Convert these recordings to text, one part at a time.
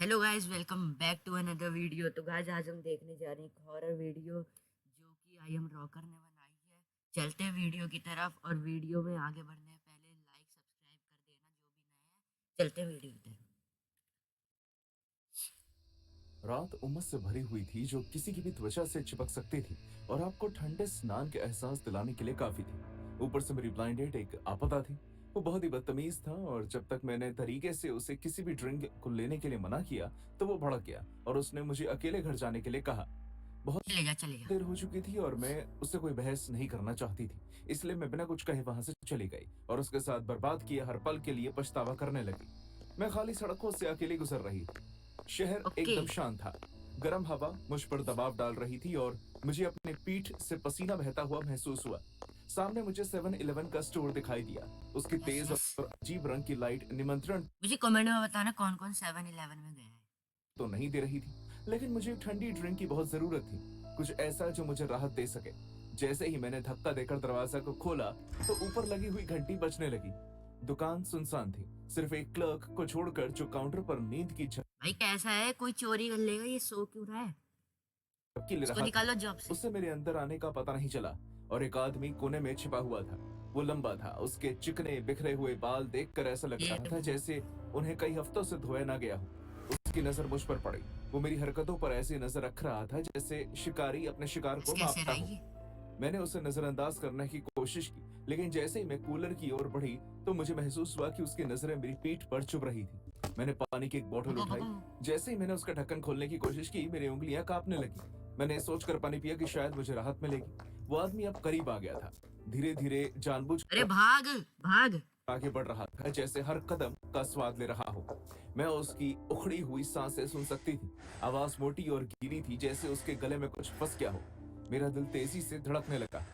Hello guys, welcome back to another video. तो guys, आज हम देखने जा रहे हैं एक हॉरर वीडियो जो कि आई एम रॉकर ने बनाई है। चलते हैं वीडियो की तरफ, और वीडियो में आगे बढ़ने से पहले लाइक सब्सक्राइब कर देना जो भी नए हैं। चलते हैं वीडियो की तरफ। रात उमस से भरी हुई थी जो किसी की भी त्वचा से चिपक सकती थी और आपको ठंडे स्नान के एहसास दिलाने के लिए काफी थी। ऊपर से मेरी ब्लाइंड डेट एक आपदा थी। वो बहुत ही बदतमीज था और जब तक मैंने तरीके से उसे किसी भी ड्रिंक को लेने के लिए मना किया तो वो भड़क गया और उसने मुझे अकेले घर जाने के लिए कहा। बहुत चलेगा चलेगा। देर हो चुकी थी और मैं उससे कोई बहस नहीं करना चाहती थी, इसलिए मैं बिना कुछ कहे वहां से चली गई और उसके साथ बर्बाद किए हर पल के लिए पछतावा करने लगी। मैं खाली सड़कों से अकेली गुजर रही थी। शहर ओके। एकदम शांत था। गर्म हवा मुझ पर दबाव डाल रही थी और मुझे अपने पीठ से पसीना बहता हुआ महसूस हुआ। सामने मुझे 7-Eleven का स्टोर दिखाई दिया। उसकी यस तेज यस। और अजीब रंग की लाइट निमंत्रण मुझे कमेंट में बताना कौन कौन 7-Eleven में गया है। तो नहीं दे रही थी, लेकिन मुझे ठंडी ड्रिंक की बहुत जरूरत थी। कुछ ऐसा जो मुझे राहत दे सके। जैसे ही मैंने धक्का देकर दरवाजा को खोला तो ऊपर लगी हुई घंटी बजने लगी। दुकान सुनसान थी, सिर्फ एक क्लर्क को छोड़कर जो काउंटर पर नींद की भाई कैसा है, कोई चोरी कर लेगा? ये सो क्यों रहा है? झपकी ले इसको रहा था। निकालो जॉब से। उससे मेरे अंदर आने का पता नहीं चला और एक आदमी कोने में छिपा हुआ था। वो लंबा था, उसके चिकने बिखरे हुए बाल देखकर ऐसा लग ये रहा था जैसे उन्हें कई हफ्तों से धोया ना गया हो। उसकी नजर मुझ पर पड़ी। वो मेरी हरकतों पर ऐसी नजर रख रहा था जैसे शिकारी अपने शिकार को कैसे मापता रहा हो। ये? मैंने उसे नजरअंदाज करने की कोशिश की, लेकिन जैसे ही मैं कूलर की ओर बढ़ी तो मुझे महसूस हुआ कि उसकी नजरें मेरी पीठ पर चुभ रही थी। मैंने पानी की एक बोतल भगो उठाई। भगो। जैसे ही मैंने उसका ढक्कन खोलने की कोशिश की, मेरी उंगलियां कांपने लगी। मैंने सोचकर पानी पिया कि शायद मुझे राहत मिलेगी। वो आदमी अब करीब आ गया था, धीरे धीरे अरे जानबूझकर भाग भाग। आगे बढ़ रहा था, जैसे हर कदम का स्वाद ले रहा हो। मैं उसकी उखड़ी हुई सांसें सुन सकती थी। आवाज मोटी और गीली थी, जैसे उसके गले में कुछ फंस गया हो। मेरा दिल तेजी से धड़कने लगा।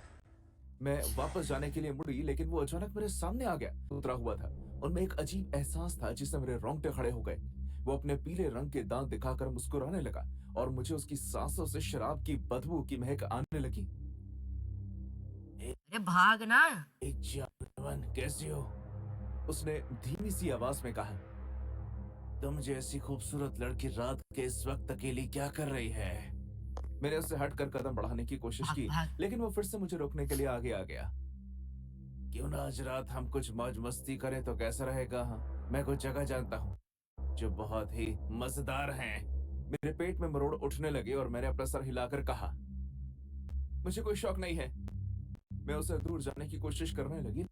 मैं वापस जाने के लिए मुड़ी, लेकिन वो अचानक मेरे सामने आ गया। उतरा हुआ था। उनमें एक अजीब एहसास था जिससे मेरे रोंगटे खड़े हो गए। वो अपने पीले रंग के दांत दिखाकर मुस्कुराने लगा और मुझे उसकी सांसों से शराब की बदबू की महक आने लगी। अरे भाग ना। एक जानवर कैसे हो? उसने धीमी सी आवाज में कहा। तुम जैसी खूबसूरत लड़की रात के इस वक्त अकेली क्या कर रही है? मैंने उससे हटकर कदम बढ़ाने की कोशिश भाग की, भाग। लेकिन वो फिर से मुझे रोकने के लिए आगे आ गया। क्यों ना आज रात हम कुछ मौज मस्ती करें तो कैसा रहेगा? हाँ, मैं कुछ जगह जानता हूँ जो बहुत ही मजेदार हैं। मेरे पेट में मरोड़ उठने लगे और मैंने अपना सर हिलाकर कहा, मुझे कोई शौक नहीं है। मैं उसे दूर जाने की कोशिश करने लगी,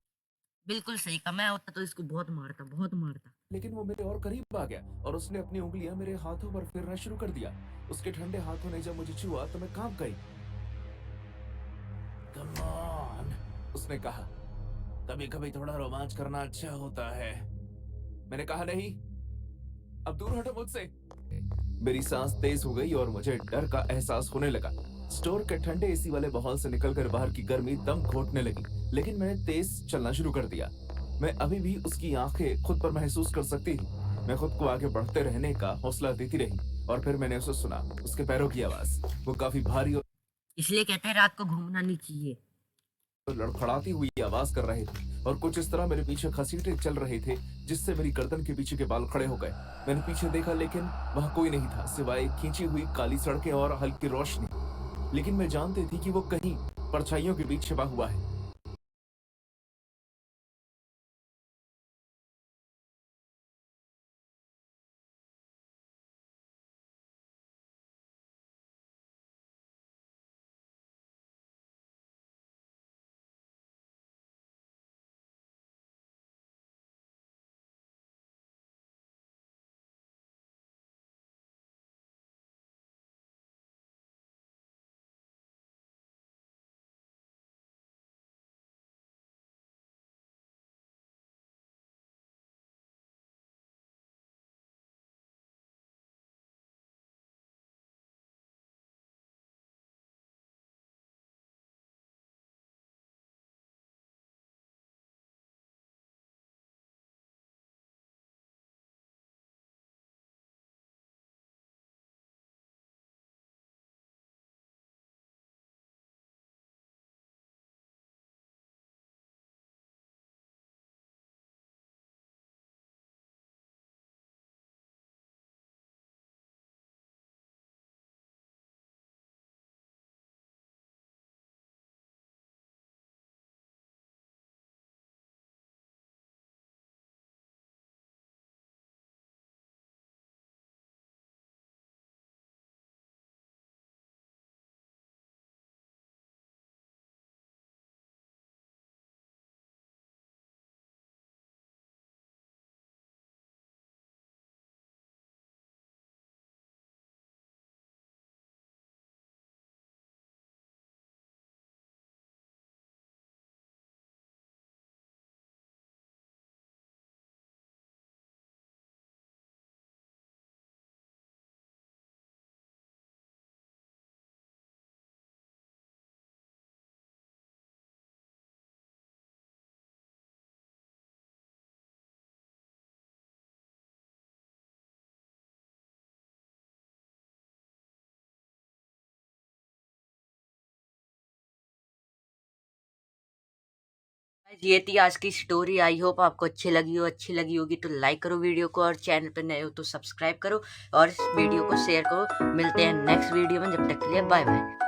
बिल्कुल सही कहा, मैं होता तो इसको बहुत मारता, बहुत मारता। लेकिन वो मेरे और करीब आ गया और उसने अपनी उंगलियां मेरे हाथों पर फेरना शुरू कर दिया। उसके ठंडे हाथों ने जब मुझे छुआ तो मैं कांप गई। कम ऑन, उसने कहा। कभी कभी थोड़ा रोमांच करना अच्छा होता है। मैंने कहा नहीं, अब दूर हटो मुझसे। मेरी सांस तेज हो गई और मुझे डर का एहसास होने लगा। स्टोर के ठंडे एसी वाले माहौल से निकलकर बाहर की गर्मी दम घोटने लगी, लेकिन मैंने तेज चलना शुरू कर दिया। मैं अभी भी उसकी आंखें खुद पर महसूस कर सकती थी। मैं खुद को आगे बढ़ते रहने का हौसला देती रही और फिर मैंने उसे सुना, उसके पैरों की आवाज। वो काफी भारी इसलिए कहते हैं रात को घूमना नहीं चाहिए। लड़खड़ाती हुई आवाज कर रहे थे और कुछ इस तरह मेरे पीछे घसीटे चल रहे थे जिससे मेरी गर्दन के पीछे के बाल खड़े हो गए। मैंने पीछे देखा, लेकिन वहां कोई नहीं था सिवाय खींची हुई काली सड़कें और हल्की रोशनी। लेकिन मैं जानती थी कि वो कहीं परछाइयों के बीच छिपा हुआ है। ये थी आज की स्टोरी। आई होप आपको अच्छी लगी होगी तो लाइक करो वीडियो को, और चैनल पे नए हो तो सब्सक्राइब करो और इस वीडियो को शेयर करो। मिलते हैं नेक्स्ट वीडियो में, जब तक के लिए बाय बाय।